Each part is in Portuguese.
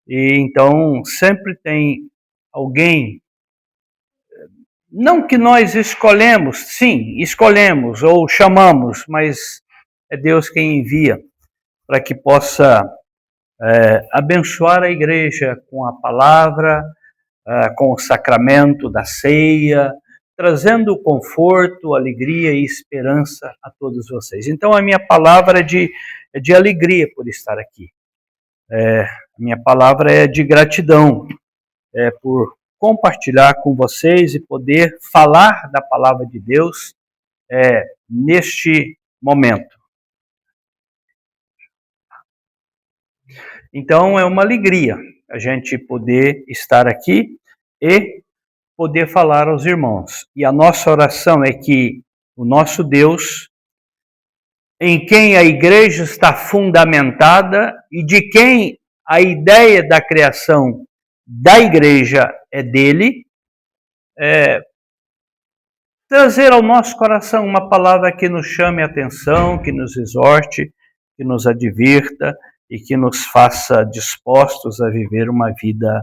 E então sempre tem alguém, não que nós escolhemos, sim, escolhemos ou chamamos, mas é Deus quem envia para que possa abençoar a igreja com a palavra, com o sacramento da ceia, trazendo conforto, alegria e esperança a todos vocês. Então a minha palavra é de alegria por estar aqui. A minha palavra é de gratidão, por compartilhar com vocês e poder falar da palavra de Deus neste momento. Então é uma alegria a gente poder estar aqui e poder falar aos irmãos. E a nossa oração é que o nosso Deus, em quem a igreja está fundamentada e de quem a ideia da criação da igreja é dele, trazer ao nosso coração uma palavra que nos chame a atenção, que nos exorte, que nos advirta e que nos faça dispostos a viver uma vida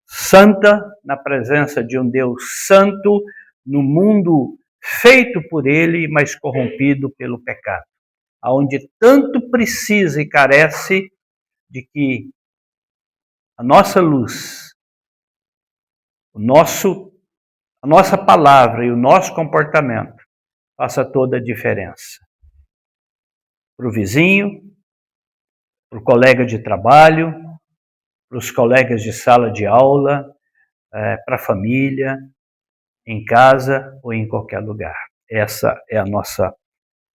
santa, na presença de um Deus santo, no mundo feito por ele, mas corrompido pelo pecado, aonde tanto precisa e carece de que a nossa luz, a nossa palavra e o nosso comportamento faça toda a diferença. Para o vizinho, para o colega de trabalho, para os colegas de sala de aula, para a família, em casa ou em qualquer lugar. Essa é a nossa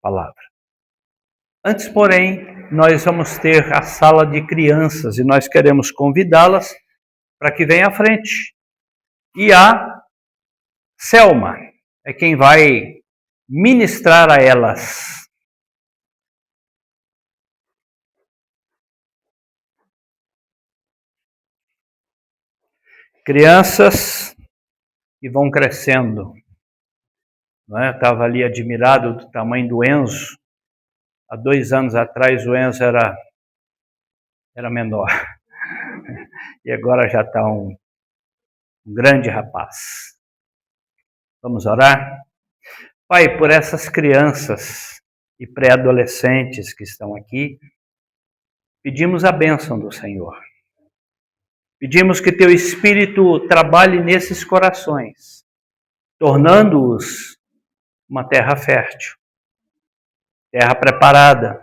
palavra. Antes, porém, nós vamos ter a sala de crianças e nós queremos convidá-las para que venham à frente. E a Selma é quem vai ministrar a elas. Crianças que vão crescendo. Eu estava ali admirado do tamanho do Enzo. Há 2 anos atrás o Enzo era menor. E agora já está um grande rapaz. Vamos orar? Pai, por essas crianças e pré-adolescentes que estão aqui, pedimos a bênção do Senhor. Pedimos que teu Espírito trabalhe nesses corações, tornando-os uma terra fértil, terra preparada,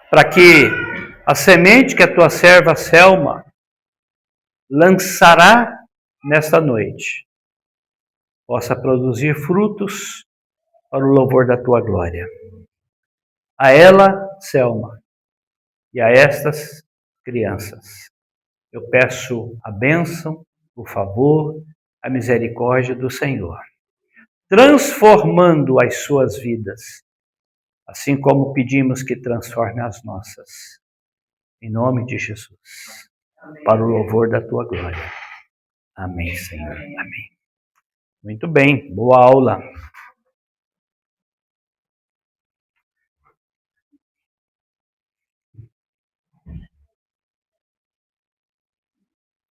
para que a semente que a tua serva Selma lançará nesta noite possa produzir frutos para o louvor da tua glória. A ela, Selma, e a estas crianças, eu peço a bênção, o favor, a misericórdia do Senhor, transformando as suas vidas, assim como pedimos que transforme as nossas. Em nome de Jesus, para o louvor da tua glória. Amém, Senhor. Amém. Muito bem, boa aula.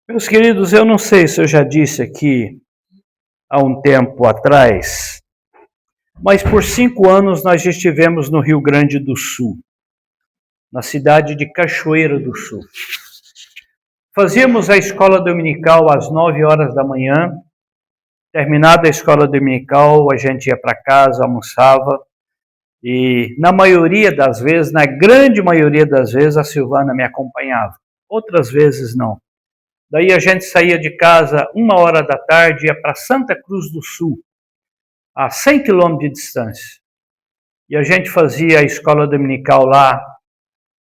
Meus queridos, eu não sei se eu já disse aqui há um tempo atrás, mas por 5 anos nós estivemos no Rio Grande do Sul, na cidade de Cachoeira do Sul. Fazíamos a escola dominical às 9 horas da manhã. Terminada a escola dominical, a gente ia para casa, almoçava, e na maioria das vezes, na grande maioria das vezes, a Silvana me acompanhava. Outras vezes não. Daí a gente saía de casa 1h da tarde, ia para Santa Cruz do Sul, a 100 quilômetros de distância. E a gente fazia a escola dominical lá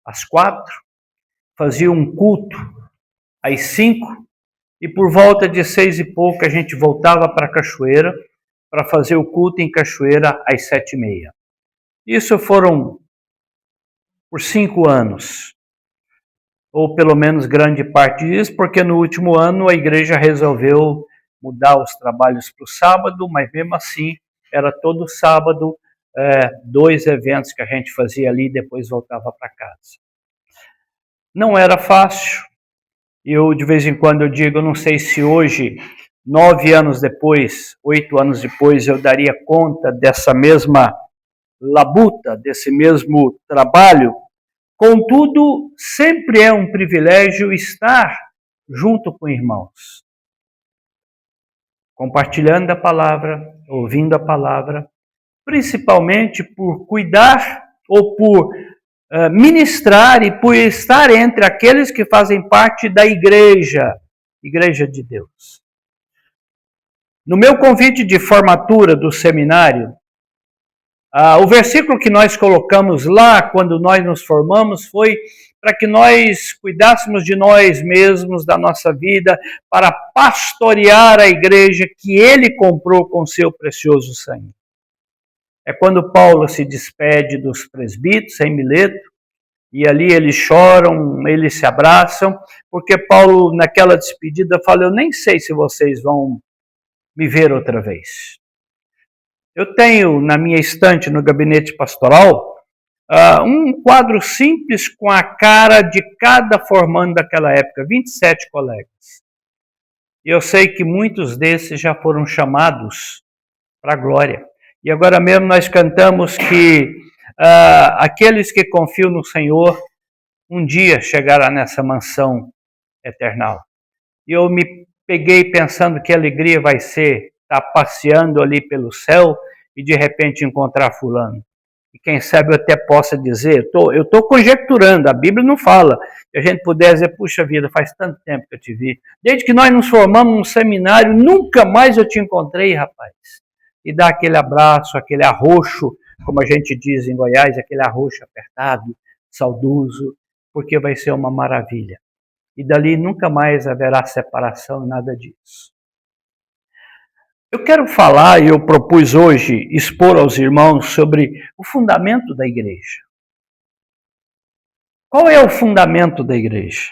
às 4, fazia um culto às 5, e por volta de 6 e pouco a gente voltava para Cachoeira para fazer o culto em Cachoeira às 7h30. Isso foram por 5 anos, ou pelo menos grande parte disso, porque no último ano a igreja resolveu mudar os trabalhos para o sábado, mas mesmo assim era todo sábado 2 eventos que a gente fazia ali e depois voltava para casa. Não era fácil, Eu, de vez em quando, eu digo, eu não sei se hoje, 9 anos depois, 8 anos depois, eu daria conta dessa mesma labuta, desse mesmo trabalho. Contudo, sempre é um privilégio estar junto com irmãos, compartilhando a palavra, ouvindo a palavra, principalmente por cuidar ou por ministrar e por estar entre aqueles que fazem parte da igreja de Deus. No meu convite de formatura do seminário, o versículo que nós colocamos lá quando nós nos formamos foi para que nós cuidássemos de nós mesmos, da nossa vida, para pastorear a igreja que ele comprou com seu precioso sangue. É quando Paulo se despede dos presbíteros em Mileto, e ali eles choram, eles se abraçam, porque Paulo, naquela despedida, fala: eu nem sei se vocês vão me ver outra vez. Eu tenho na minha estante, no gabinete pastoral, um quadro simples com a cara de cada formando daquela época, 27 colegas. E eu sei que muitos desses já foram chamados para a glória. E agora mesmo nós cantamos que aqueles que confiam no Senhor um dia chegará nessa mansão eternal. E eu me peguei pensando que alegria vai ser estar passeando ali pelo céu e de repente encontrar fulano. E quem sabe eu até possa dizer, eu estou conjecturando, a Bíblia não fala, que a gente puder dizer, puxa vida, faz tanto tempo que eu te vi. Desde que nós nos formamos num seminário, nunca mais eu te encontrei, rapaz. E dar aquele abraço, aquele arroxo, como a gente diz em Goiás, aquele arroxo apertado, saudoso, porque vai ser uma maravilha. E dali nunca mais haverá separação, nada disso. Eu quero falar, e eu propus hoje expor aos irmãos sobre o fundamento da igreja. Qual é o fundamento da igreja?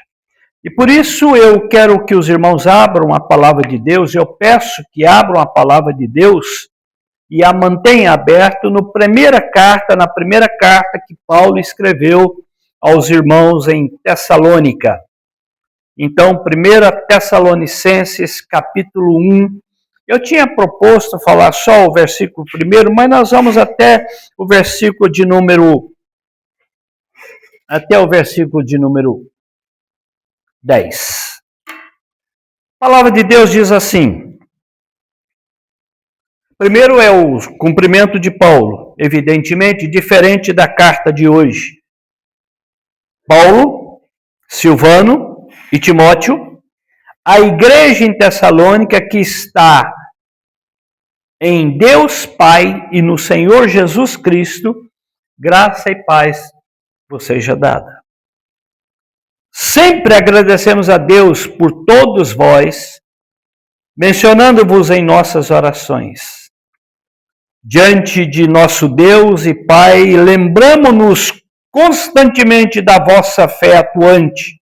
E por isso eu quero que os irmãos abram a palavra de Deus, eu peço que abram a palavra de Deus e a mantenham aberta na primeira carta que Paulo escreveu aos irmãos em Tessalônica. Então, 1 Tessalonicenses, capítulo 1, eu tinha proposto falar só o versículo 1, mas nós vamos até o versículo de número 10. A palavra de Deus diz assim: primeiro é o cumprimento de Paulo, evidentemente diferente da carta de hoje. Paulo, Silvano e Timóteo, a igreja em Tessalônica que está em Deus Pai e no Senhor Jesus Cristo, graça e paz vos seja dada. Sempre agradecemos a Deus por todos vós, mencionando-vos em nossas orações. Diante de nosso Deus e Pai, lembramo-nos constantemente da vossa fé atuante,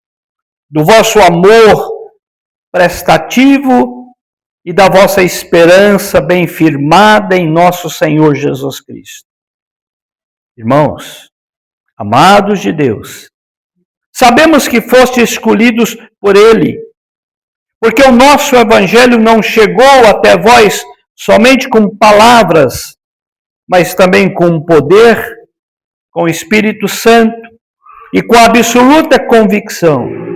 do vosso amor prestativo e da vossa esperança bem firmada em nosso Senhor Jesus Cristo. Irmãos, amados de Deus, sabemos que fostes escolhidos por Ele, porque o nosso Evangelho não chegou até vós somente com palavras, mas também com poder, com o Espírito Santo e com absoluta convicção.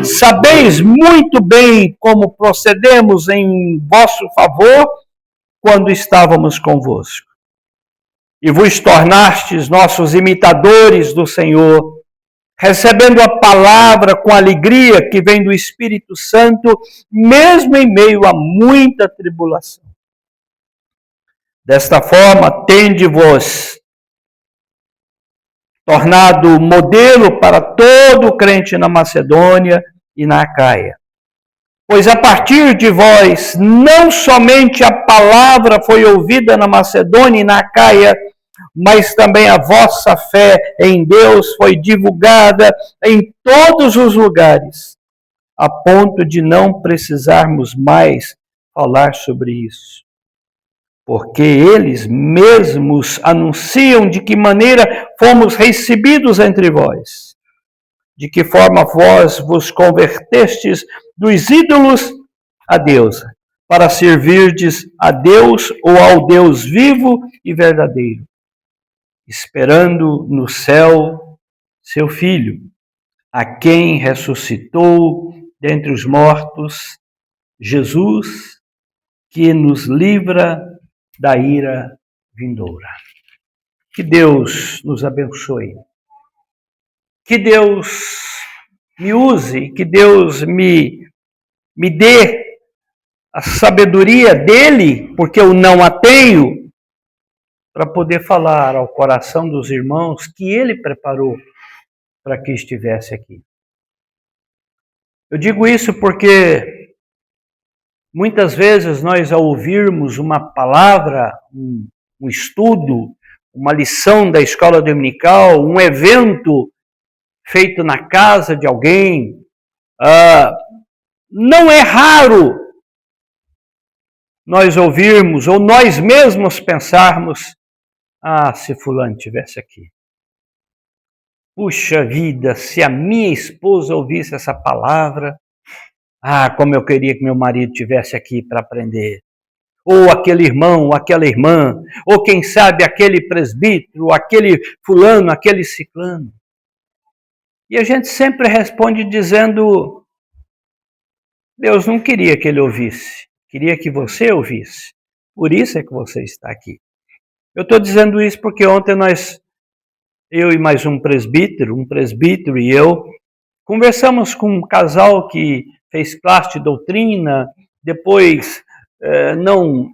Sabeis muito bem como procedemos em vosso favor quando estávamos convosco. E vos tornastes nossos imitadores do Senhor, recebendo a palavra com alegria que vem do Espírito Santo, mesmo em meio a muita tribulação. Desta forma, tende-vos tornado modelo para todo crente na Macedônia e na Acaia. Pois a partir de vós, não somente a palavra foi ouvida na Macedônia e na Acaia, mas também a vossa fé em Deus foi divulgada em todos os lugares, a ponto de não precisarmos mais falar sobre isso. Porque eles mesmos anunciam de que maneira fomos recebidos entre vós. de que forma vós vos convertestes dos ídolos a Deus, para servirdes a Deus ou ao Deus vivo e verdadeiro, esperando no céu seu Filho, a quem ressuscitou dentre os mortos, Jesus, que nos livra da ira vindoura. Que Deus nos abençoe. Que Deus me use, que Deus me dê a sabedoria dele, porque eu não a tenho, para poder falar ao coração dos irmãos que ele preparou para que estivesse aqui. Eu digo isso porque muitas vezes nós, ao ouvirmos uma palavra, um estudo, uma lição da escola dominical, um evento feito na casa de alguém, não é raro nós ouvirmos ou nós mesmos pensarmos: se fulano estivesse aqui. Puxa vida, se a minha esposa ouvisse essa palavra, como eu queria que meu marido estivesse aqui para aprender. Ou aquele irmão, ou aquela irmã, ou quem sabe aquele presbítero, aquele fulano, aquele ciclano. E a gente sempre responde dizendo: Deus não queria que ele ouvisse, queria que você ouvisse. Por isso é que você está aqui. Eu estou dizendo isso porque ontem eu e mais um presbítero e eu, conversamos com um casal que fez classe de doutrina, depois não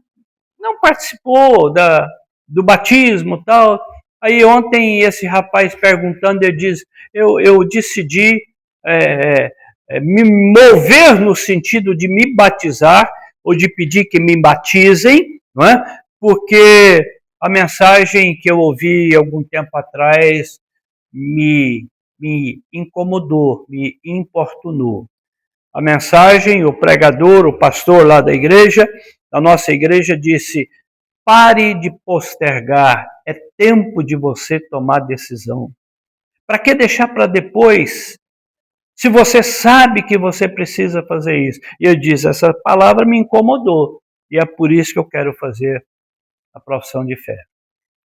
participou do batismo e tal. Aí ontem esse rapaz perguntando, ele diz: eu decidi me mover no sentido de me batizar, ou de pedir que me batizem, não é? Porque a mensagem que eu ouvi algum tempo atrás me incomodou, me importunou. A mensagem, o pregador, o pastor lá da igreja, da nossa igreja, disse: pare de postergar, é tempo de você tomar decisão. Para que deixar para depois, se você sabe que você precisa fazer isso? E eu disse: essa palavra me incomodou, e é por isso que eu quero fazer a profissão de fé.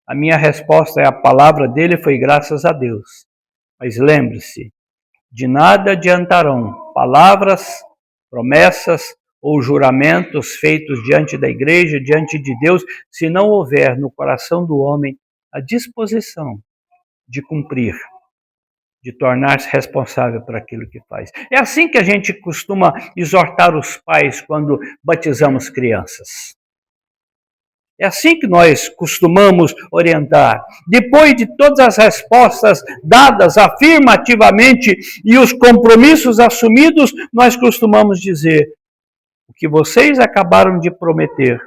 A minha resposta a palavra dele foi: graças a Deus. Mas lembre-se, de nada adiantarão palavras, promessas ou juramentos feitos diante da igreja, diante de Deus, se não houver no coração do homem a disposição de cumprir, de tornar-se responsável por aquilo que faz. É assim que a gente costuma exortar os pais quando batizamos crianças. É assim que nós costumamos orientar. Depois de todas as respostas dadas afirmativamente e os compromissos assumidos, nós costumamos dizer: o que vocês acabaram de prometer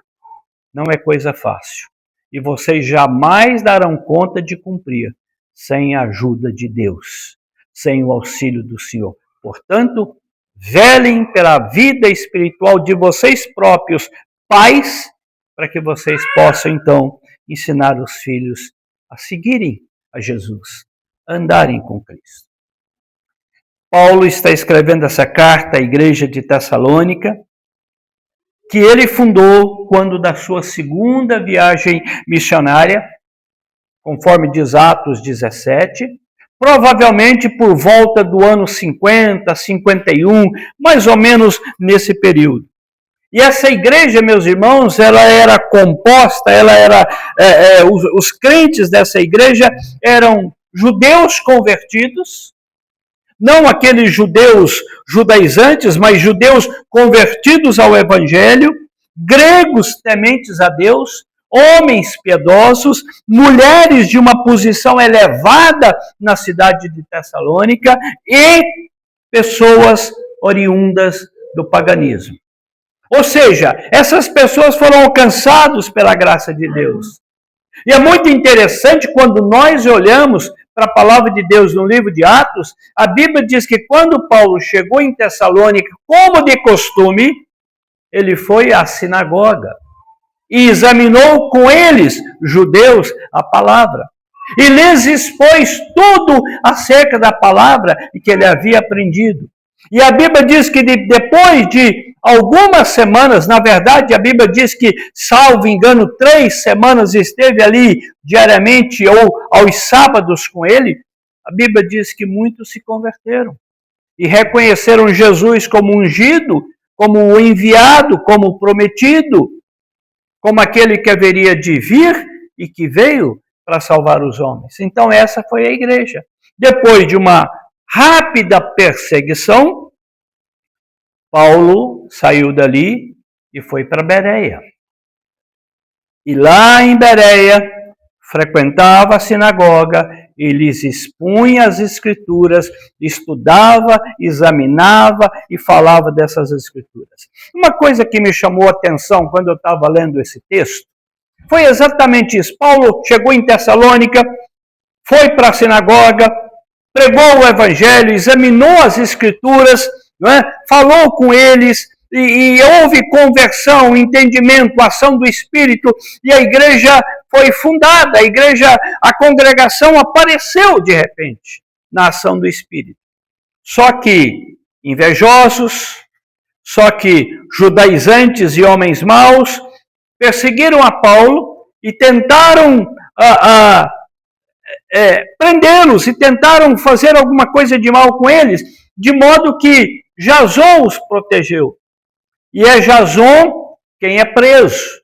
não é coisa fácil. E vocês jamais darão conta de cumprir sem a ajuda de Deus, sem o auxílio do Senhor. Portanto, velem pela vida espiritual de vocês próprios, pais, para que vocês possam, então, ensinar os filhos a seguirem a Jesus, a andarem com Cristo. Paulo está escrevendo essa carta à igreja de Tessalônica, que ele fundou quando da sua segunda viagem missionária, conforme diz Atos 17, provavelmente por volta do ano 50, 51, mais ou menos nesse período. E essa igreja, meus irmãos, ela era composta, os crentes dessa igreja eram judeus convertidos, não aqueles judeus judaizantes, mas judeus convertidos ao evangelho, gregos tementes a Deus, homens piedosos, mulheres de uma posição elevada na cidade de Tessalônica e pessoas oriundas do paganismo. Ou seja, essas pessoas foram alcançadas pela graça de Deus. E é muito interessante quando nós olhamos para a palavra de Deus no livro de Atos, a Bíblia diz que quando Paulo chegou em Tessalônica, como de costume, ele foi à sinagoga e examinou com eles, judeus, a palavra. e lhes expôs tudo acerca da palavra que ele havia aprendido. E a Bíblia diz que depois de algumas semanas, na verdade, a Bíblia diz que, salvo engano, 3 semanas esteve ali diariamente ou aos sábados com ele, a Bíblia diz que muitos se converteram e reconheceram Jesus como ungido, como o enviado, como o prometido, como aquele que haveria de vir e que veio para salvar os homens. Então essa foi a igreja. Depois de uma rápida perseguição, Paulo saiu dali e foi para Bereia. E lá em Bereia, frequentava a sinagoga, e lhes expunha as escrituras, estudava, examinava e falava dessas escrituras. Uma coisa que me chamou a atenção quando eu estava lendo esse texto, foi exatamente isso. Paulo chegou em Tessalônica, foi para a sinagoga, pregou o evangelho, examinou as escrituras, não é? Falou com eles, e houve conversão, entendimento, ação do Espírito, e a igreja foi fundada, a congregação apareceu de repente na ação do Espírito. Só que invejosos, só que judaizantes e homens maus perseguiram a Paulo e tentaram prendê-los e tentaram fazer alguma coisa de mal com eles, de modo que Jason os protegeu. E é Jason quem é preso.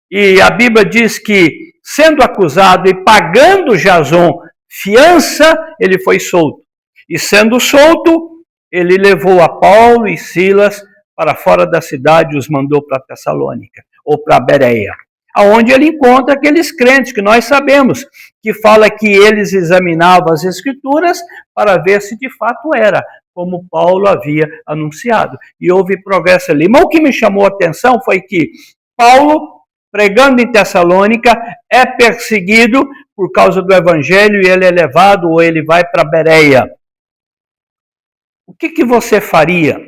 E a Bíblia diz que, sendo acusado e pagando Jason fiança, ele foi solto. E sendo solto, ele levou a Paulo e Silas para fora da cidade e os mandou para Tessalônica, ou para Bereia, aonde ele encontra aqueles crentes que nós sabemos, que fala que eles examinavam as escrituras para ver se de fato era como Paulo havia anunciado. E houve progresso ali. Mas o que me chamou a atenção foi que Paulo, pregando em Tessalônica, é perseguido por causa do evangelho e ele é levado ou ele vai para Bereia. O que você faria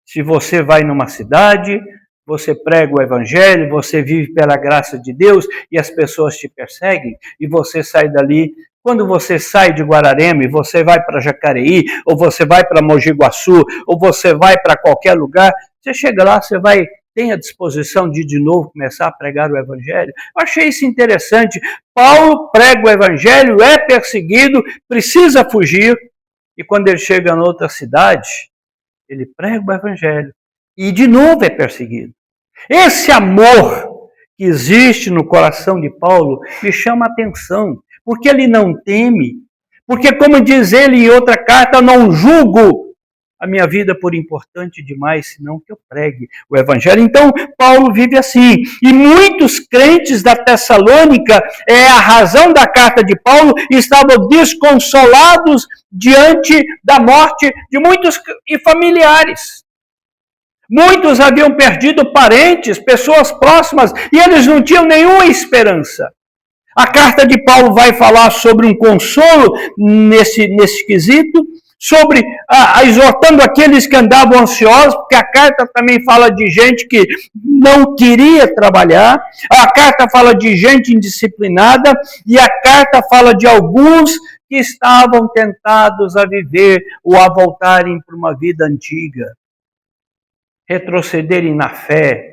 se você vai numa cidade, você prega o evangelho, você vive pela graça de Deus e as pessoas te perseguem e você sai dali? Quando você sai de Guararema e você vai para Jacareí, ou você vai para Mogi Guaçu, ou você vai para qualquer lugar, você chega lá, você tem a disposição de novo começar a pregar o evangelho? Eu achei isso interessante. Paulo prega o evangelho, é perseguido, precisa fugir, e quando ele chega em outra cidade, ele prega o evangelho e de novo é perseguido. Esse amor que existe no coração de Paulo me chama a atenção, porque ele não teme, porque, como diz ele em outra carta, não julgo a minha vida por importante demais, senão que eu pregue o evangelho. Então, Paulo vive assim. E muitos crentes da Tessalônica, a razão da carta de Paulo, estavam desconsolados diante da morte de muitos familiares. Muitos haviam perdido parentes, pessoas próximas, e eles não tinham nenhuma esperança. A carta de Paulo vai falar sobre um consolo nesse quesito, sobre exortando aqueles que andavam ansiosos, porque a carta também fala de gente que não queria trabalhar, a carta fala de gente indisciplinada, e a carta fala de alguns que estavam tentados a viver ou a voltarem para uma vida antiga, retrocederem na fé.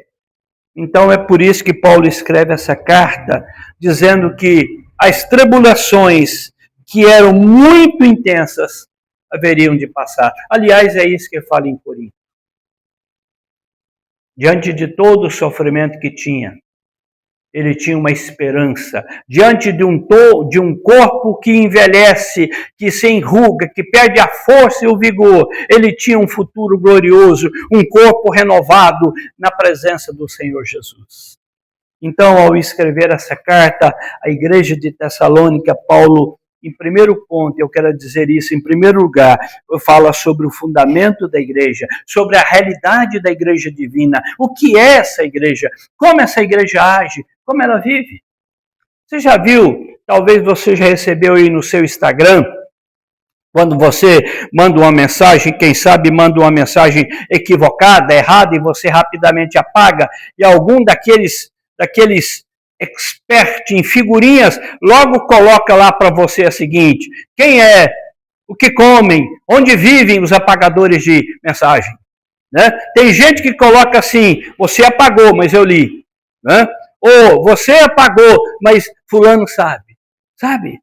Então é por isso que Paulo escreve essa carta, dizendo que as tribulações que eram muito intensas haveriam de passar. Aliás, é isso que fala em Corinto. Diante de todo o sofrimento que tinha, ele tinha uma esperança. Diante de um corpo que envelhece, que se enruga, que perde a força e o vigor, ele tinha um futuro glorioso, um corpo renovado na presença do Senhor Jesus. Então, ao escrever essa carta à igreja de Tessalônica, Paulo, em primeiro ponto, eu quero dizer isso, em primeiro lugar, fala sobre o fundamento da igreja, sobre a realidade da igreja divina, o que é essa igreja, como essa igreja age, como ela vive. Você já viu, talvez você já recebeu aí no seu Instagram, quando você manda uma mensagem, quem sabe manda uma mensagem equivocada, errada, e você rapidamente apaga, e algum daqueles expert em figurinhas, logo coloca lá para você a seguinte: quem é, o que comem, onde vivem os apagadores de mensagem. Né? Tem gente que coloca assim: você apagou, mas eu li. Né? Ou você apagou, mas fulano sabe. Sabe?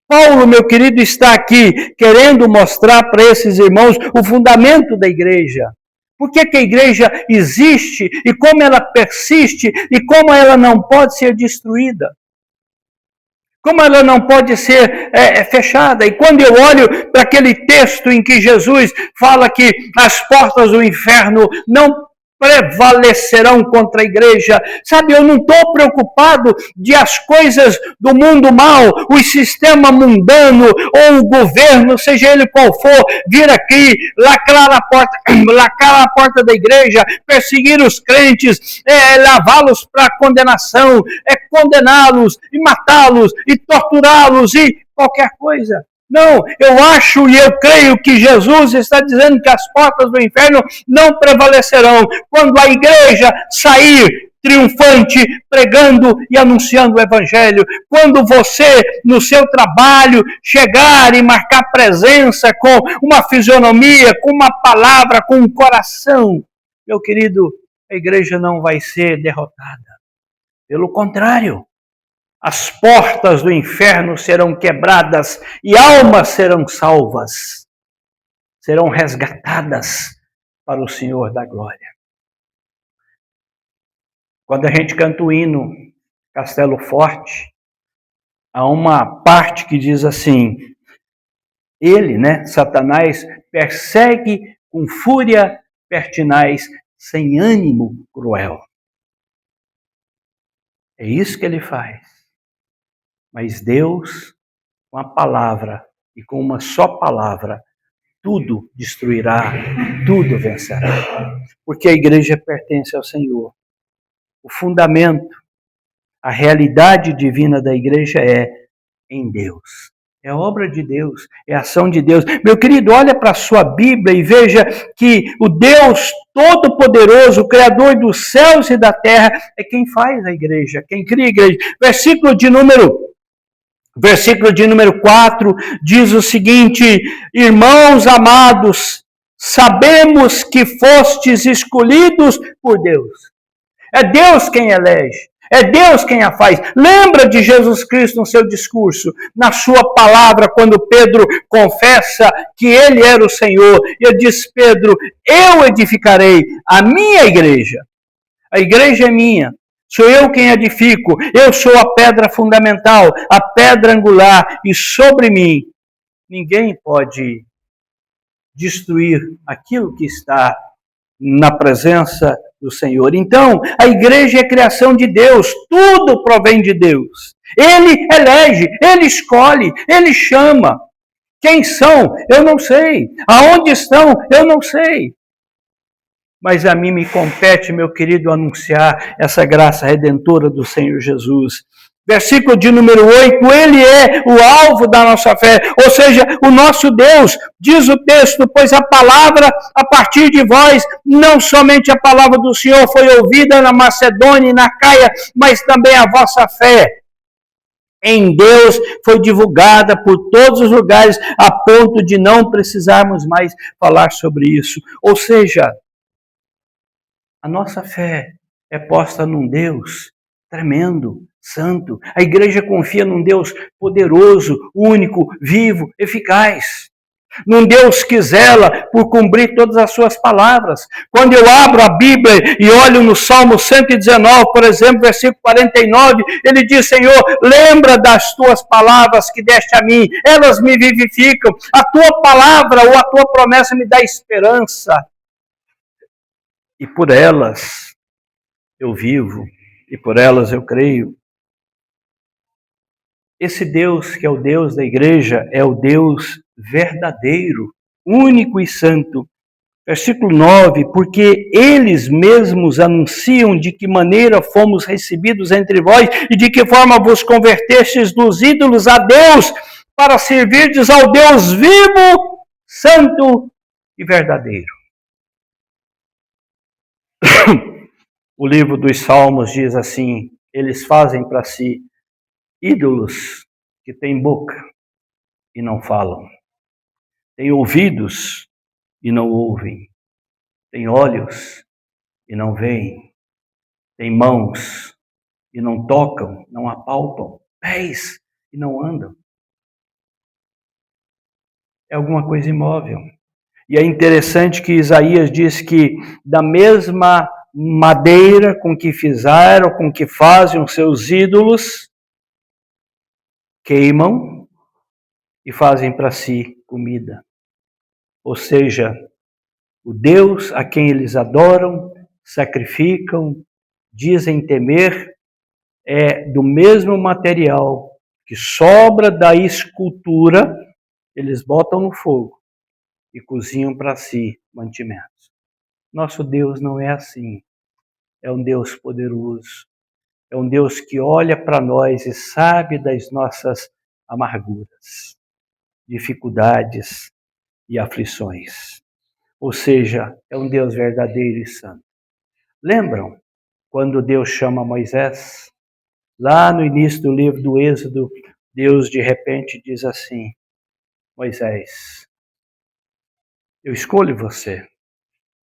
Paulo, meu querido, está aqui querendo mostrar para esses irmãos o fundamento da igreja. Por que a igreja existe e como ela persiste e como ela não pode ser destruída. Como ela não pode ser fechada. E quando eu olho para aquele texto em que Jesus fala que as portas do inferno não prevalecerão contra a igreja. Sabe, eu não estou preocupado de as coisas do mundo mal, o sistema mundano ou o governo, seja ele qual for, vir aqui, lacrar a porta da igreja, perseguir os crentes, lavá-los para condenação, condená-los e matá-los e torturá-los e qualquer coisa. Não, eu acho e eu creio que Jesus está dizendo que as portas do inferno não prevalecerão quando a igreja sair triunfante, pregando e anunciando o evangelho. Quando você, no seu trabalho, chegar e marcar presença com uma fisionomia, com uma palavra, com um coração, meu querido, a igreja não vai ser derrotada. Pelo contrário, as portas do inferno serão quebradas e almas serão salvas, serão resgatadas para o Senhor da glória. Quando a gente canta o hino Castelo Forte, há uma parte que diz assim: ele, Satanás, persegue com fúria pertinaz, sem ânimo cruel. É isso que ele faz. Mas Deus, com a palavra e com uma só palavra, tudo destruirá, tudo vencerá. Porque a igreja pertence ao Senhor. O fundamento, a realidade divina da igreja é em Deus. É obra de Deus, é ação de Deus. Meu querido, olha para a sua Bíblia e veja que o Deus Todo-Poderoso, o Criador dos céus e da terra, é quem faz a igreja, quem cria a igreja. Versículo de número 4 diz o seguinte: irmãos amados, sabemos que fostes escolhidos por Deus. É Deus quem elege, é Deus quem a faz. Lembra de Jesus Cristo no seu discurso, na sua palavra, quando Pedro confessa que ele era o Senhor. Ele diz: Pedro, eu edificarei a minha igreja. A igreja é minha. Sou eu quem edifico, eu sou a pedra fundamental, a pedra angular, e sobre mim ninguém pode destruir aquilo que está na presença do Senhor. Então, a igreja é criação de Deus, tudo provém de Deus. Ele elege, ele escolhe, ele chama. Quem são? Eu não sei. Aonde estão? Eu não sei. Mas a mim me compete, meu querido, anunciar essa graça redentora do Senhor Jesus. Versículo de número 8, ele é o alvo da nossa fé, ou seja, o nosso Deus. Diz o texto: pois a palavra a partir de vós, não somente a palavra do Senhor foi ouvida na Macedônia e na Caia, mas também a vossa fé em Deus foi divulgada por todos os lugares, a ponto de não precisarmos mais falar sobre isso. Ou seja, a nossa fé é posta num Deus tremendo, santo. A igreja confia num Deus poderoso, único, vivo, eficaz. Num Deus que zela por cumprir todas as suas palavras. Quando eu abro a Bíblia e olho no Salmo 119, por exemplo, versículo 49, ele diz: Senhor, lembra das tuas palavras que deste a mim, elas me vivificam. A tua palavra ou a tua promessa me dá esperança. E por elas eu vivo, e por elas eu creio. Esse Deus, que é o Deus da igreja, é o Deus verdadeiro, único e santo. Versículo 9, porque eles mesmos anunciam de que maneira fomos recebidos entre vós e de que forma vos convertestes dos ídolos a Deus, para servirdes ao Deus vivo, santo e verdadeiro. O livro dos Salmos diz assim: eles fazem para si ídolos que têm boca e não falam, têm ouvidos e não ouvem, têm olhos e não veem, têm mãos e não tocam, não apalpam, pés e não andam. É alguma coisa imóvel. E é interessante que Isaías diz que da mesma madeira com que fizeram, com que fazem os seus ídolos, queimam e fazem para si comida. Ou seja, o Deus a quem eles adoram, sacrificam, dizem temer, é do mesmo material que sobra da escultura, eles botam no fogo e cozinham para si mantimentos. Nosso Deus não é assim. É um Deus poderoso. É um Deus que olha para nós e sabe das nossas amarguras, dificuldades e aflições. Ou seja, é um Deus verdadeiro e santo. Lembram quando Deus chama Moisés? Lá no início do livro do Êxodo, Deus de repente diz assim: Moisés, eu escolho você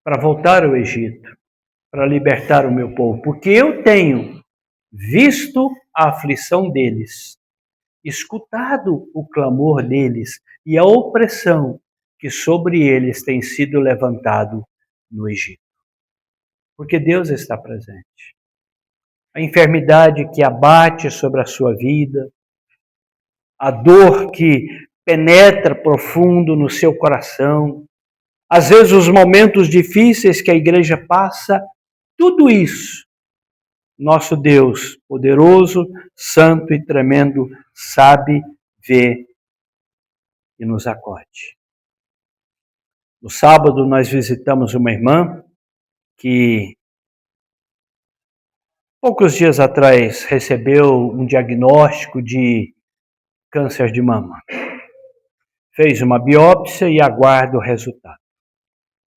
para voltar ao Egito, para libertar o meu povo, porque eu tenho visto a aflição deles, escutado o clamor deles e a opressão que sobre eles tem sido levantado no Egito. Porque Deus está presente. A enfermidade que abate sobre a sua vida, a dor que penetra profundo no seu coração, às vezes os momentos difíceis que a igreja passa, tudo isso, nosso Deus poderoso, santo e tremendo, sabe, vê e nos acode. No sábado nós visitamos uma irmã que poucos dias atrás recebeu um diagnóstico de câncer de mama. Fez uma biópsia e aguarda o resultado.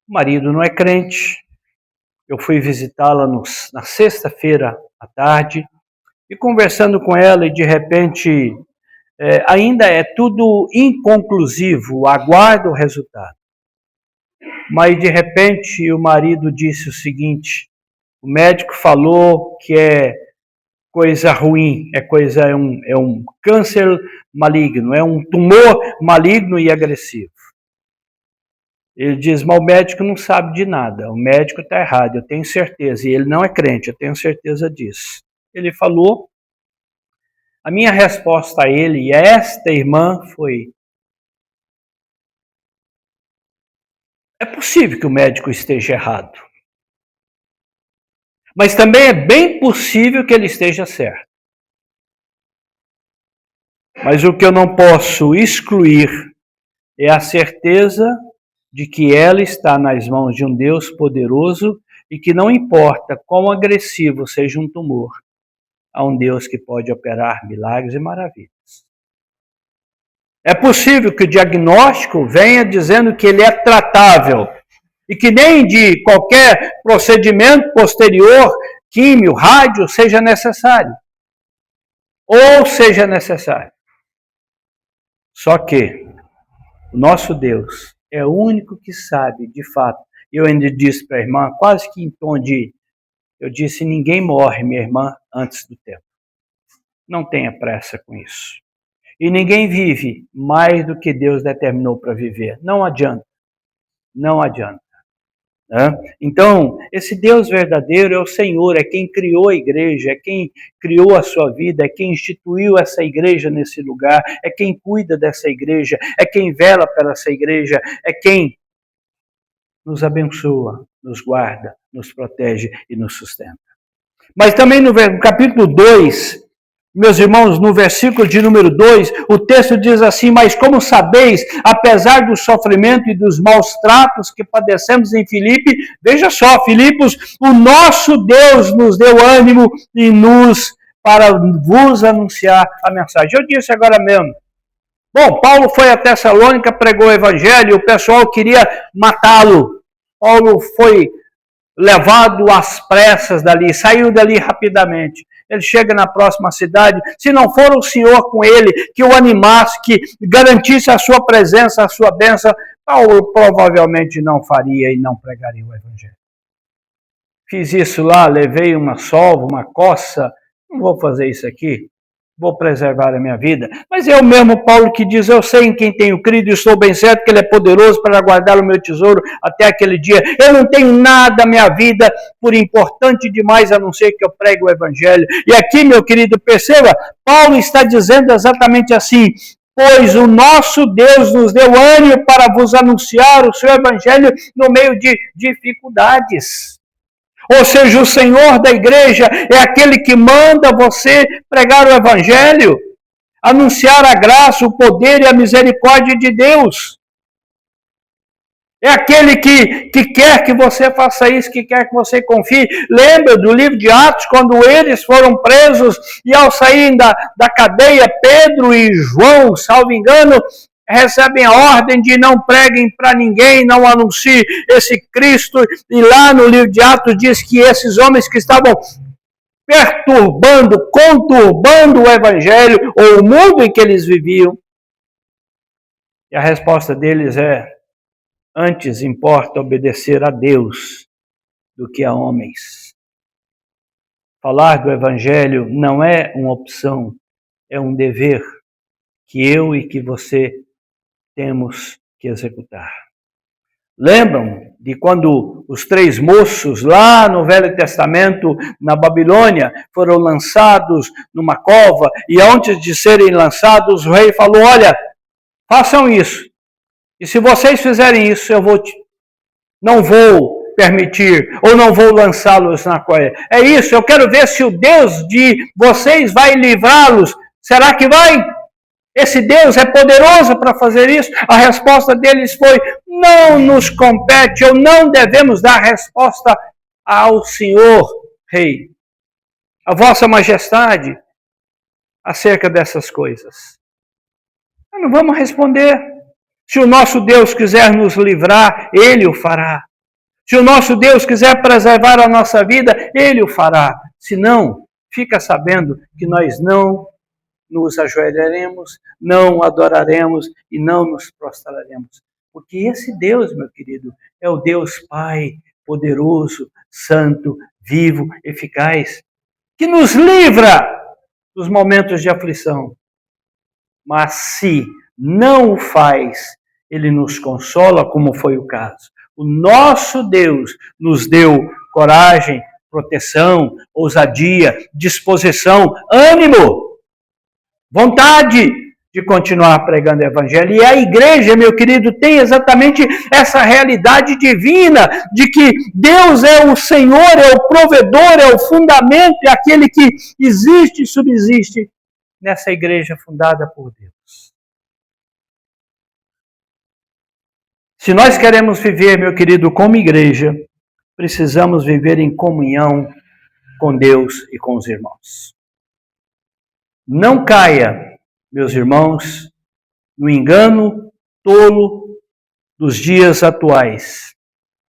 O marido não é crente. Eu fui visitá-la na sexta-feira à tarde e conversando com ela e de repente ainda é tudo inconclusivo, aguarda o resultado. Mas de repente o marido disse o seguinte: o médico falou que é coisa ruim, é um câncer maligno, é um tumor maligno e agressivo. Ele diz, mas o médico não sabe de nada, o médico está errado, eu tenho certeza, e ele não é crente, eu tenho certeza disso. Ele falou, a minha resposta a ele e a esta irmã foi: é possível que o médico esteja errado, mas também é bem possível que ele esteja certo. Mas o que eu não posso excluir é a certeza de que ela está nas mãos de um Deus poderoso e que não importa quão agressivo seja um tumor, há um Deus que pode operar milagres e maravilhas. É possível que o diagnóstico venha dizendo que ele é tratável e que nem de qualquer procedimento posterior, químio, rádio, seja necessário. Ou seja necessário. Só que o nosso Deus é o único que sabe, de fato. Eu ainda disse para a irmã, quase que em tom de... Eu disse, ninguém morre, minha irmã, antes do tempo. Não tenha pressa com isso. E ninguém vive mais do que Deus determinou para viver. Não adianta. Não adianta. Então, esse Deus verdadeiro é o Senhor, é quem criou a igreja, é quem criou a sua vida, é quem instituiu essa igreja nesse lugar, é quem cuida dessa igreja, é quem vela pela essa igreja, é quem nos abençoa, nos guarda, nos protege e nos sustenta. Mas também no capítulo 2, meus irmãos, no versículo de número 2, o texto diz assim, mas como sabeis, apesar do sofrimento e dos maus tratos que padecemos em Filipe, veja só, Filipos, o nosso Deus nos deu ânimo e para vos anunciar a mensagem. Eu disse agora mesmo. Bom, Paulo foi a Tessalônica, pregou o evangelho, o pessoal queria matá-lo. Paulo foi levado às pressas dali, saiu dali rapidamente. Ele chega na próxima cidade, se não for o Senhor com ele, que o animasse, que garantisse a sua presença, a sua bênção, Paulo provavelmente não faria e não pregaria o Evangelho. Fiz isso lá, levei uma sova, uma coça, não vou fazer isso aqui, vou preservar a minha vida. Mas é o mesmo Paulo que diz, eu sei em quem tenho crido e estou bem certo que ele é poderoso para guardar o meu tesouro até aquele dia. Eu não tenho nada na minha vida por importante demais a não ser que eu pregue o Evangelho. E aqui, meu querido, perceba, Paulo está dizendo exatamente assim, pois o nosso Deus nos deu ânimo para vos anunciar o seu Evangelho no meio de dificuldades. Ou seja, o Senhor da igreja é aquele que manda você pregar o Evangelho, anunciar a graça, o poder e a misericórdia de Deus. É aquele que quer que você faça isso, que quer que você confie. Lembra do livro de Atos, quando eles foram presos e ao saírem da cadeia, Pedro e João, salvo engano, recebem a ordem de não preguem para ninguém, não anunciem esse Cristo. E lá no livro de Atos diz que esses homens que estavam perturbando, conturbando o Evangelho, ou o mundo em que eles viviam. E a resposta deles é, antes importa obedecer a Deus do que a homens. Falar do Evangelho não é uma opção, é um dever que eu e que você temos que executar. Lembram de quando os 3 moços lá no Velho Testamento, na Babilônia, foram lançados numa cova e antes de serem lançados, o rei falou, olha, façam isso. E se vocês fizerem isso, eu não vou permitir ou não vou lançá-los na cova. É isso, eu quero ver se o Deus de vocês vai livrá-los. Será que vai? Esse Deus é poderoso para fazer isso? A resposta deles foi, não nos compete, ou não devemos dar resposta ao Senhor, Rei, a vossa majestade, acerca dessas coisas. Nós não vamos responder. Se o nosso Deus quiser nos livrar, Ele o fará. Se o nosso Deus quiser preservar a nossa vida, Ele o fará. Se não, fica sabendo que nós não nos ajoelharemos, não adoraremos e não nos prostraremos. Porque esse Deus, meu querido, é o Deus Pai, poderoso, santo, vivo, eficaz, que nos livra dos momentos de aflição. Mas se não o faz, Ele nos consola, como foi o caso. O nosso Deus nos deu coragem, proteção, ousadia, disposição, ânimo, vontade de continuar pregando o Evangelho. E a igreja, meu querido, tem exatamente essa realidade divina de que Deus é o Senhor, é o provedor, é o fundamento, é aquele que existe e subsiste nessa igreja fundada por Deus. Se nós queremos viver, meu querido, como igreja, precisamos viver em comunhão com Deus e com os irmãos. Não caia, meus irmãos, no engano tolo dos dias atuais.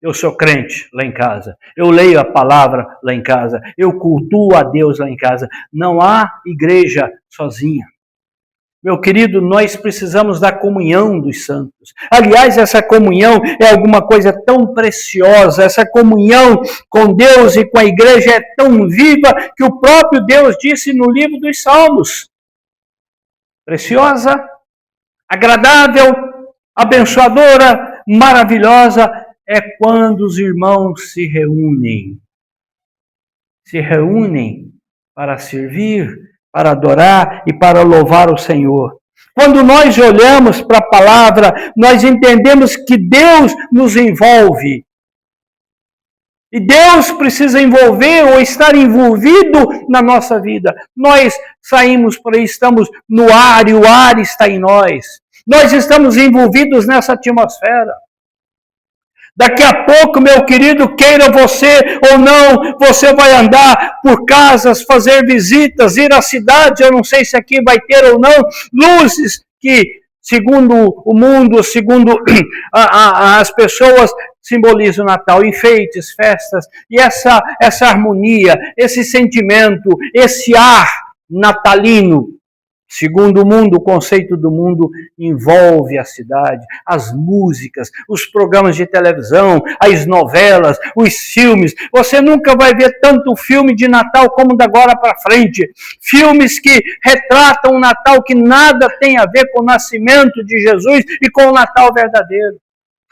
Eu sou crente lá em casa, eu leio a palavra lá em casa, eu cultuo a Deus lá em casa. Não há igreja sozinha. Meu querido, nós precisamos da comunhão dos santos. Aliás, essa comunhão é alguma coisa tão preciosa, essa comunhão com Deus e com a igreja é tão viva que o próprio Deus disse no livro dos Salmos. Preciosa, agradável, abençoadora, maravilhosa é quando os irmãos se reúnem. Se reúnem para servir, para adorar e para louvar o Senhor. Quando nós olhamos para a palavra, nós entendemos que Deus nos envolve. E Deus precisa envolver ou estar envolvido na nossa vida. Nós saímos por aí, estamos no ar e o ar está em nós. Nós estamos envolvidos nessa atmosfera. Daqui a pouco, meu querido, queira você ou não, você vai andar por casas, fazer visitas, ir à cidade, eu não sei se aqui vai ter ou não, luzes que segundo o mundo, segundo as pessoas, simboliza o Natal, enfeites, festas, e essa harmonia, esse sentimento, esse ar natalino, segundo o mundo, o conceito do mundo envolve a cidade, as músicas, os programas de televisão, as novelas, os filmes. Você nunca vai ver tanto filme de Natal como da agora para frente. Filmes que retratam o Natal que nada tem a ver com o nascimento de Jesus e com o Natal verdadeiro.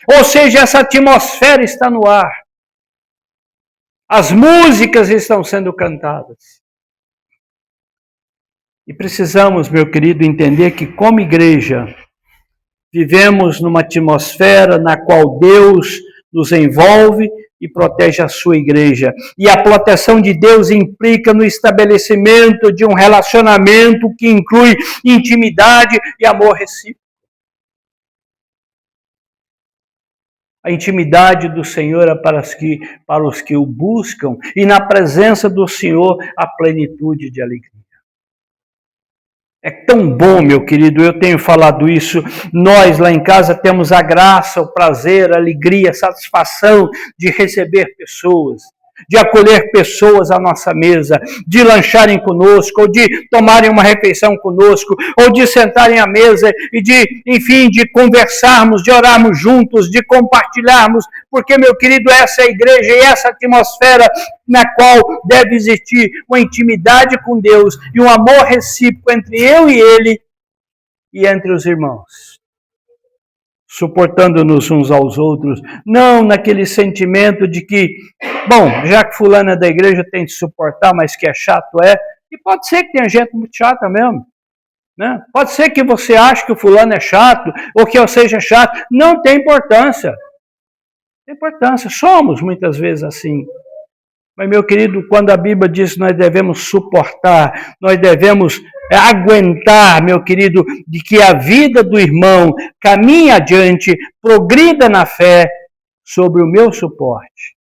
Ou seja, essa atmosfera está no ar. As músicas estão sendo cantadas. E precisamos, meu querido, entender que como igreja, vivemos numa atmosfera na qual Deus nos envolve e protege a sua igreja. E a proteção de Deus implica no estabelecimento de um relacionamento que inclui intimidade e amor recíproco. A intimidade do Senhor é para os que o buscam, e na presença do Senhor a plenitude de alegria. É tão bom, meu querido, eu tenho falado isso, nós lá em casa temos a graça, o prazer, a alegria, a satisfação de receber pessoas, de acolher pessoas à nossa mesa, de lancharem conosco, ou de tomarem uma refeição conosco, ou de sentarem à mesa e de, enfim, de conversarmos, de orarmos juntos, de compartilharmos, porque, meu querido, essa é a igreja e essa atmosfera na qual deve existir uma intimidade com Deus e um amor recíproco entre eu e Ele e entre os irmãos. Suportando-nos uns aos outros, não naquele sentimento de que, bom, já que fulano é da igreja tem de suportar, mas que é chato e pode ser que tenha gente muito chata mesmo, né? Pode ser que você ache que o fulano é chato, ou que eu seja chato, não tem importância, somos muitas vezes assim. Mas, meu querido, quando a Bíblia diz que nós devemos suportar, nós devemos aguentar, meu querido, de que a vida do irmão caminhe adiante, progrida na fé, sobre o meu suporte.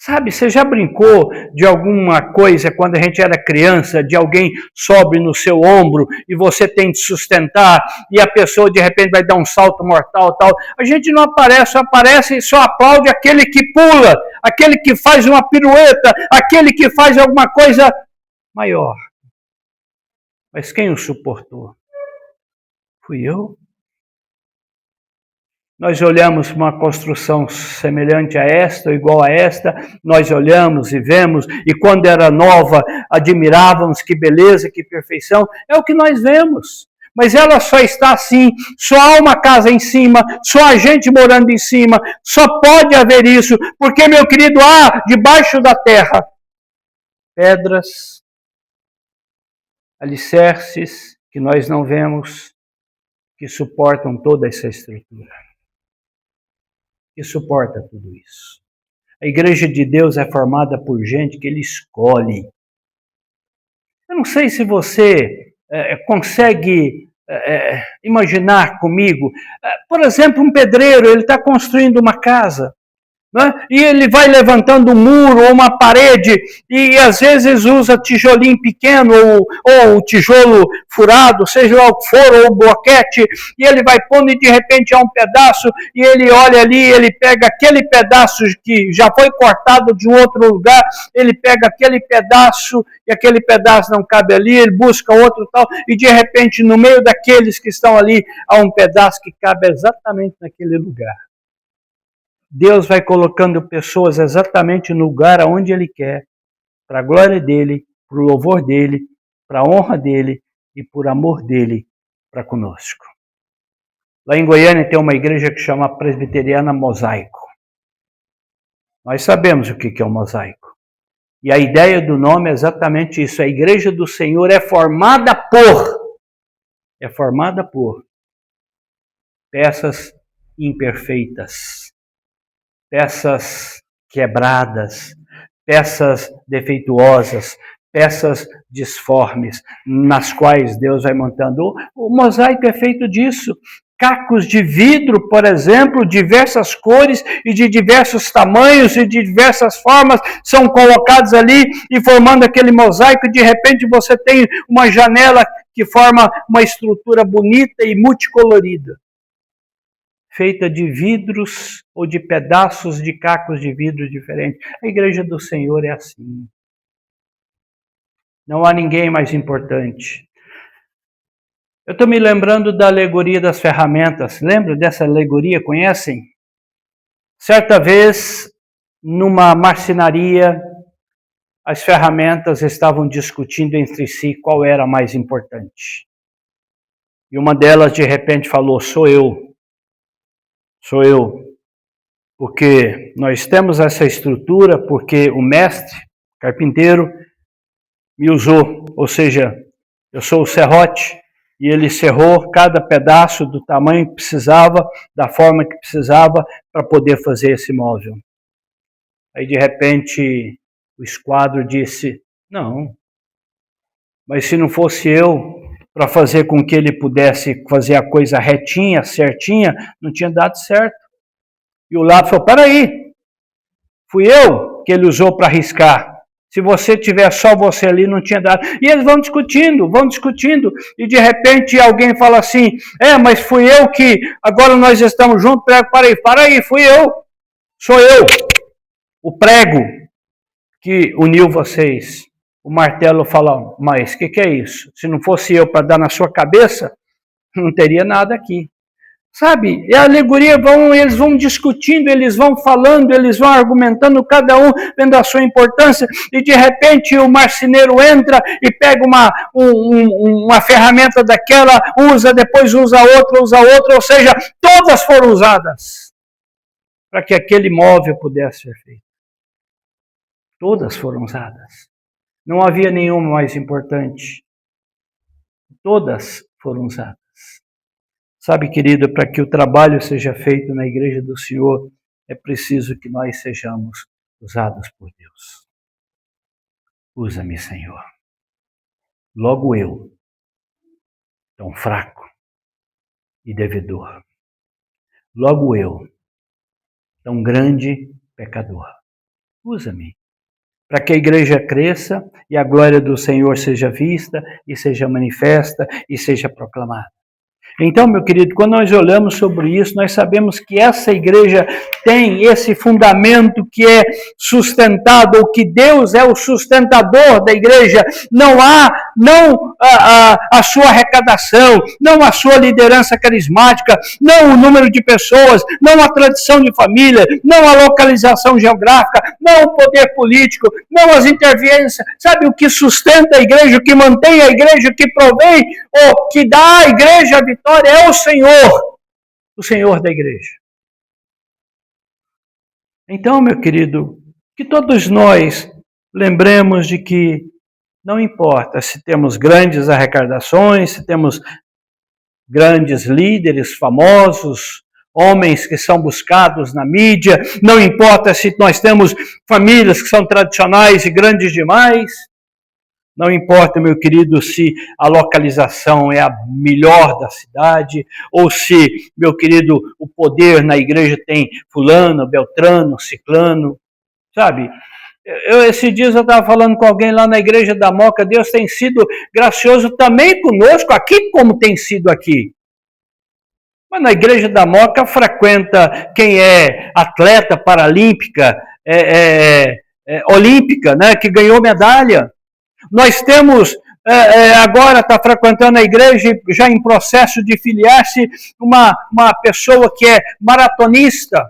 Sabe, você já brincou de alguma coisa quando a gente era criança, de alguém sobe no seu ombro e você tem de sustentar e a pessoa de repente vai dar um salto mortal, tal. A gente não aparece, só aparece e só aplaude aquele que pula, aquele que faz uma pirueta, aquele que faz alguma coisa maior. Mas quem o suportou? Fui eu. Nós olhamos uma construção semelhante a esta, ou igual a esta, nós olhamos e vemos, e quando era nova, admirávamos que beleza, que perfeição, é o que nós vemos. Mas ela só está assim, só há uma casa em cima, só há gente morando em cima, só pode haver isso, porque, meu querido, há debaixo da terra pedras, alicerces que nós não vemos, que suportam toda essa estrutura. Que suporta tudo isso. A igreja de Deus é formada por gente que Ele escolhe. Eu não sei se você consegue imaginar comigo, por exemplo, um pedreiro, ele está construindo uma casa, né? E ele vai levantando um muro ou uma parede e às vezes usa tijolinho pequeno ou tijolo furado, seja lá o que for, ou bloquete, e ele vai pondo e de repente há um pedaço e ele olha ali, ele pega aquele pedaço que já foi cortado de um outro lugar, ele pega aquele pedaço e aquele pedaço não cabe ali, ele busca outro tal, e de repente no meio daqueles que estão ali há um pedaço que cabe exatamente naquele lugar. Deus vai colocando pessoas exatamente no lugar aonde Ele quer, para a glória dEle, para o louvor dEle, para a honra dEle e por amor dEle para conosco. Lá em Goiânia tem uma igreja que chama Presbiteriana Mosaico. Nós sabemos o que é o mosaico. E a ideia do nome é exatamente isso. A igreja do Senhor é formada por peças imperfeitas, peças quebradas, peças defeituosas, peças disformes, nas quais Deus vai montando. O mosaico é feito disso. Cacos de vidro, por exemplo, diversas cores e de diversos tamanhos e de diversas formas são colocados ali e formando aquele mosaico. De repente você tem uma janela que forma uma estrutura bonita e multicolorida, feita de vidros ou de pedaços de cacos de vidro diferentes. A igreja do Senhor é assim. Não há ninguém mais importante. Eu estou me lembrando da alegoria das ferramentas. Lembra dessa alegoria? Conhecem? Certa vez, numa marcenaria, as ferramentas estavam discutindo entre si qual era a mais importante. E uma delas, de repente, falou: sou eu. Sou eu. Porque nós temos essa estrutura, porque o mestre, carpinteiro, me usou. Ou seja, eu sou o serrote, e ele serrou cada pedaço do tamanho que precisava, da forma que precisava, para poder fazer esse móvel. Aí, de repente, o esquadro disse: não, mas se não fosse eu para fazer com que ele pudesse fazer a coisa retinha, certinha, não tinha dado certo. E o lápis falou: peraí, fui eu que ele usou para riscar. Se você tiver só você ali, não tinha dado. E eles vão discutindo, e de repente alguém fala assim: mas fui eu que, agora nós estamos juntos, para aí, fui eu, sou eu, o prego que uniu vocês. O martelo fala: mas o que é isso? Se não fosse eu para dar na sua cabeça, não teria nada aqui. Sabe, a alegoria, eles vão discutindo, eles vão falando, eles vão argumentando, cada um vendo a sua importância, e de repente o marceneiro entra e pega uma ferramenta daquela, usa, depois usa outra, ou seja, todas foram usadas para que aquele móvel pudesse ser feito. Todas foram usadas. Não havia nenhuma mais importante. Todas foram usadas. Sabe, querido, para que o trabalho seja feito na igreja do Senhor, é preciso que nós sejamos usados por Deus. Usa-me, Senhor. Logo eu, tão fraco e devedor. Logo eu, tão grande pecador. Usa-me. Para que a igreja cresça e a glória do Senhor seja vista e seja manifesta e seja proclamada. Então, meu querido, quando nós olhamos sobre isso, nós sabemos que essa igreja tem esse fundamento que é sustentado, ou que Deus é o sustentador da igreja. Não há a sua arrecadação, não a sua liderança carismática, não o número de pessoas, não a tradição de família, não a localização geográfica, não o poder político, não as interferências. Sabe o que sustenta a igreja, o que mantém a igreja, o que provém, ou que dá à igreja a vitória é o Senhor da igreja. Então, meu querido, que todos nós lembremos de que não importa se temos grandes arrecadações, se temos grandes líderes famosos, homens que são buscados na mídia, não importa se nós temos famílias que são tradicionais e grandes demais. Não importa, meu querido, se a localização é a melhor da cidade, ou se, meu querido, o poder na igreja tem fulano, beltrano, ciclano, sabe? Esses dias eu estava falando com alguém lá na igreja da Moca. Deus tem sido gracioso também conosco, aqui como tem sido aqui. Mas na igreja da Moca frequenta quem é atleta paralímpica, olímpica, né, que ganhou medalha. Nós temos, agora está frequentando a igreja, já em processo de filiar-se, uma pessoa que é maratonista,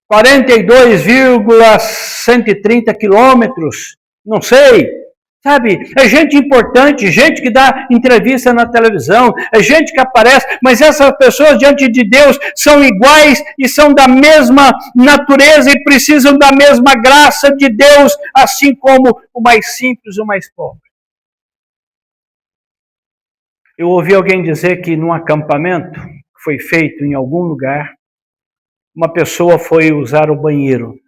42,130 quilômetros, não sei, sabe? É gente importante, gente que dá entrevista na televisão, é gente que aparece, mas essas pessoas diante de Deus são iguais e são da mesma natureza e precisam da mesma graça de Deus, assim como o mais simples, o mais pobre. Eu ouvi alguém dizer que num acampamento que foi feito em algum lugar, uma pessoa foi usar o banheiro.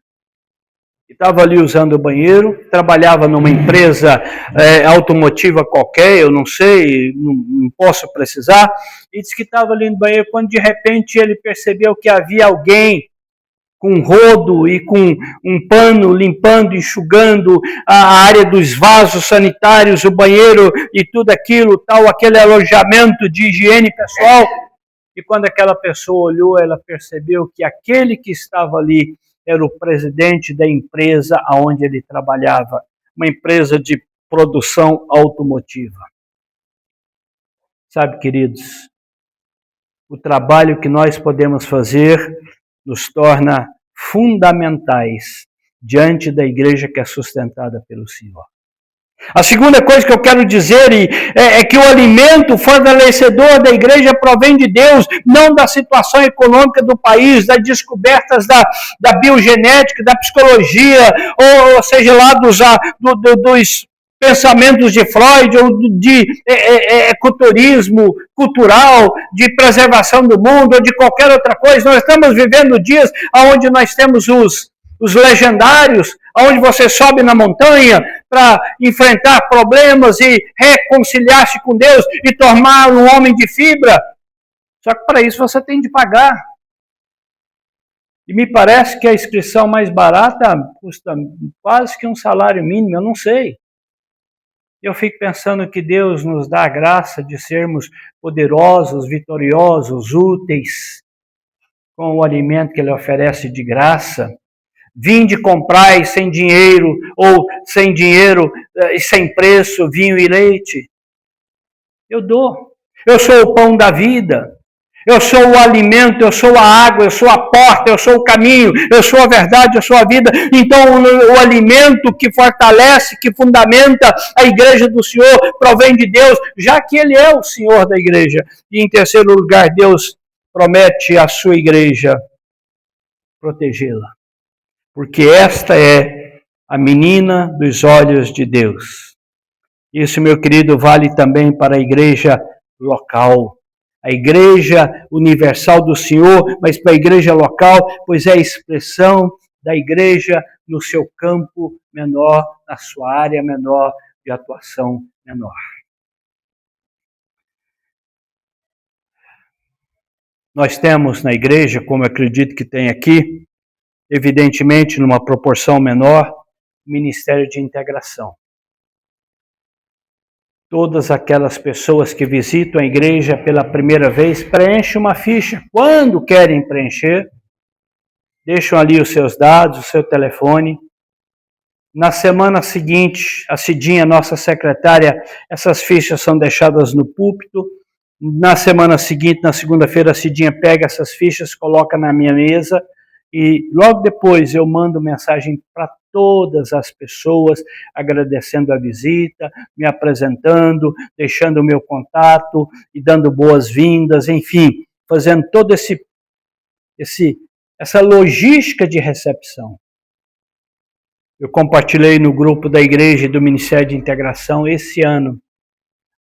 Estava ali usando o banheiro, trabalhava numa empresa automotiva qualquer, eu não sei, não posso precisar, e disse que estava ali no banheiro, quando de repente ele percebeu que havia alguém com rodo e com um pano limpando, enxugando a área dos vasos sanitários, o banheiro e tudo aquilo, tal, aquele alojamento de higiene pessoal. E quando aquela pessoa olhou, ela percebeu que aquele que estava ali era o presidente da empresa onde ele trabalhava, uma empresa de produção automotiva. Sabe, queridos, o trabalho que nós podemos fazer nos torna fundamentais diante da igreja que é sustentada pelo Senhor. A segunda coisa que eu quero dizer é que o alimento fortalecedor da igreja provém de Deus, não da situação econômica do país, das descobertas da biogenética, da psicologia, ou seja lá dos pensamentos de Freud, ou de ecoturismo cultural, de preservação do mundo, ou de qualquer outra coisa. Nós estamos vivendo dias onde nós temos os legendários, onde você sobe na montanha para enfrentar problemas e reconciliar-se com Deus e tornar um homem de fibra. Só que para isso você tem de pagar. E me parece que a inscrição mais barata custa quase que um salário mínimo, eu não sei. Eu fico pensando que Deus nos dá a graça de sermos poderosos, vitoriosos, úteis, com o alimento que Ele oferece de graça. Vinde comprai sem dinheiro, ou sem dinheiro e sem preço, vinho e leite. Eu dou. Eu sou o pão da vida. Eu sou o alimento, eu sou a água, eu sou a porta, eu sou o caminho, eu sou a verdade, eu sou a vida. Então, o alimento que fortalece, que fundamenta a igreja do Senhor, provém de Deus, já que Ele é o Senhor da igreja. E, em terceiro lugar, Deus promete à sua igreja protegê-la. Porque esta é a menina dos olhos de Deus. Isso, meu querido, vale também para a igreja local. A igreja universal do Senhor, mas para a igreja local, pois é a expressão da igreja no seu campo menor, na sua área menor de atuação menor. Nós temos na igreja, como eu acredito que tem aqui, evidentemente numa proporção menor, ministério de integração. Todas aquelas pessoas que visitam a igreja pela primeira vez preenchem uma ficha. Quando querem preencher, deixam ali os seus dados, o seu telefone. Na semana seguinte, a Cidinha, nossa secretária, essas fichas são deixadas no púlpito. Na semana seguinte, na segunda-feira, a Cidinha pega essas fichas, coloca na minha mesa e logo depois eu mando mensagem para todas as pessoas, agradecendo a visita, me apresentando, deixando o meu contato e dando boas-vindas, enfim, fazendo toda essa logística de recepção. Eu compartilhei no grupo da igreja e do Ministério de Integração esse ano,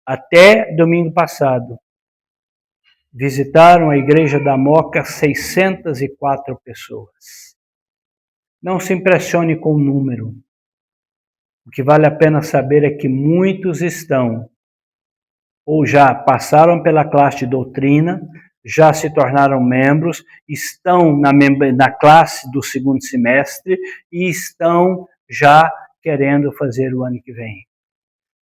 até domingo passado. Visitaram a igreja da Moca 604 pessoas. Não se impressione com o número. O que vale a pena saber é que muitos estão, ou já passaram pela classe de doutrina, já se tornaram membros, estão na classe do segundo semestre e estão já querendo fazer o ano que vem.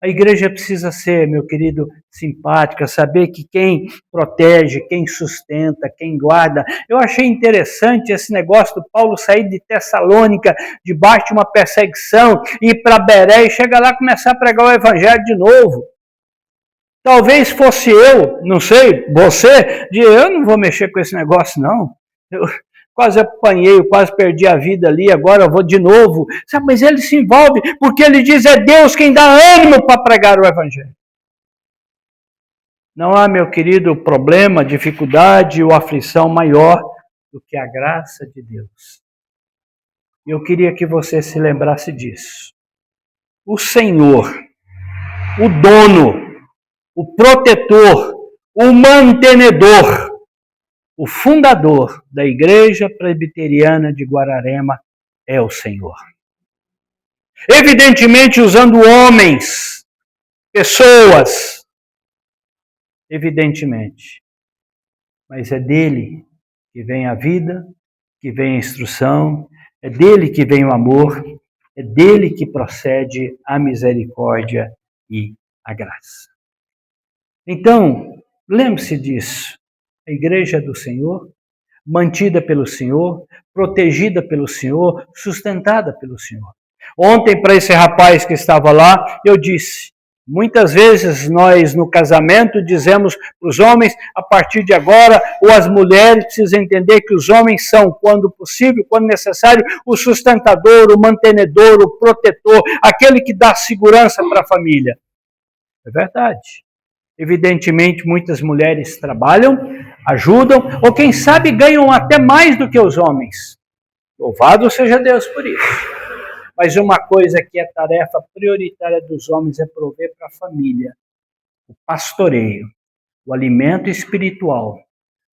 A igreja precisa ser, meu querido, simpática, saber que quem protege, quem sustenta, quem guarda. Eu achei interessante esse negócio do Paulo sair de Tessalônica, debaixo de uma perseguição, ir para Beré e chegar lá e começar a pregar o evangelho de novo. Talvez fosse eu, não sei, você, eu não vou mexer com esse negócio não. Eu quase apanhei, eu quase perdi a vida ali, agora eu vou de novo. Sabe, mas ele se envolve, porque ele diz, é Deus quem dá ânimo para pregar o evangelho. Não há, meu querido, problema, dificuldade ou aflição maior do que a graça de Deus. Eu queria que você se lembrasse disso. O Senhor, o dono, o protetor, o mantenedor, o fundador da Igreja Presbiteriana de Guararema é o Senhor. Evidentemente usando homens, pessoas, evidentemente. Mas é dele que vem a vida, que vem a instrução, é dele que vem o amor, é dele que procede a misericórdia e a graça. Então, lembre-se disso. A igreja é do Senhor, mantida pelo Senhor, protegida pelo Senhor, sustentada pelo Senhor. Ontem, para esse rapaz que estava lá, eu disse, muitas vezes nós no casamento dizemos para os homens, a partir de agora, ou as mulheres precisam entender que os homens são, quando possível, quando necessário, o sustentador, o mantenedor, o protetor, aquele que dá segurança para a família. É verdade. Evidentemente, muitas mulheres trabalham, ajudam, ou quem sabe ganham até mais do que os homens. Louvado seja Deus por isso. Mas uma coisa que é tarefa prioritária dos homens é prover para a família o pastoreio, o alimento espiritual,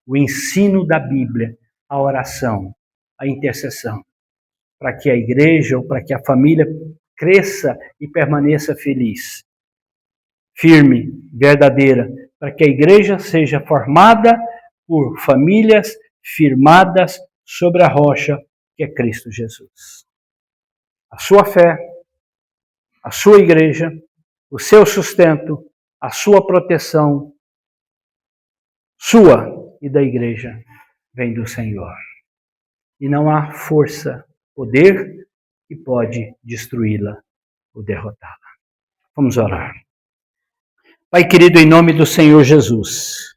o ensino da Bíblia, a oração, a intercessão, para que a igreja ou para que a família cresça e permaneça feliz, firme, verdadeira, para que a igreja seja formada por famílias firmadas sobre a rocha que é Cristo Jesus. A sua fé, a sua igreja, o seu sustento, a sua proteção, sua e da igreja, vem do Senhor. E não há força, poder que pode destruí-la ou derrotá-la. Vamos orar. Pai querido, em nome do Senhor Jesus,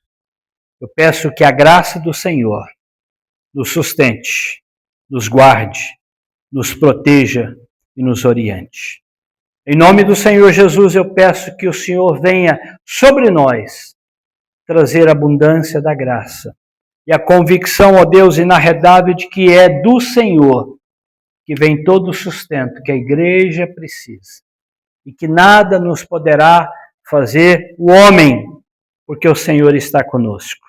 eu peço que a graça do Senhor nos sustente, nos guarde, nos proteja e nos oriente. Em nome do Senhor Jesus, eu peço que o Senhor venha sobre nós trazer a abundância da graça e a convicção, ó Deus, inarredável de que é do Senhor que vem todo o sustento que a igreja precisa e que nada nos poderá fazer o homem, porque o Senhor está conosco.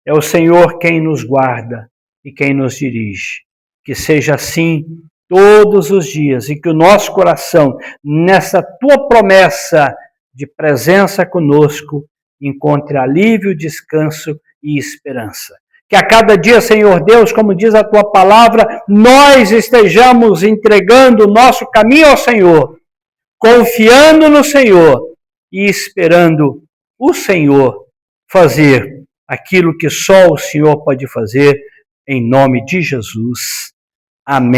É o Senhor quem nos guarda e quem nos dirige. Que seja assim todos os dias e que o nosso coração, nessa tua promessa de presença conosco, encontre alívio, descanso e esperança. Que a cada dia, Senhor Deus, como diz a tua palavra, nós estejamos entregando o nosso caminho ao Senhor, confiando no Senhor e esperando o Senhor fazer aquilo que só o Senhor pode fazer, em nome de Jesus. Amém.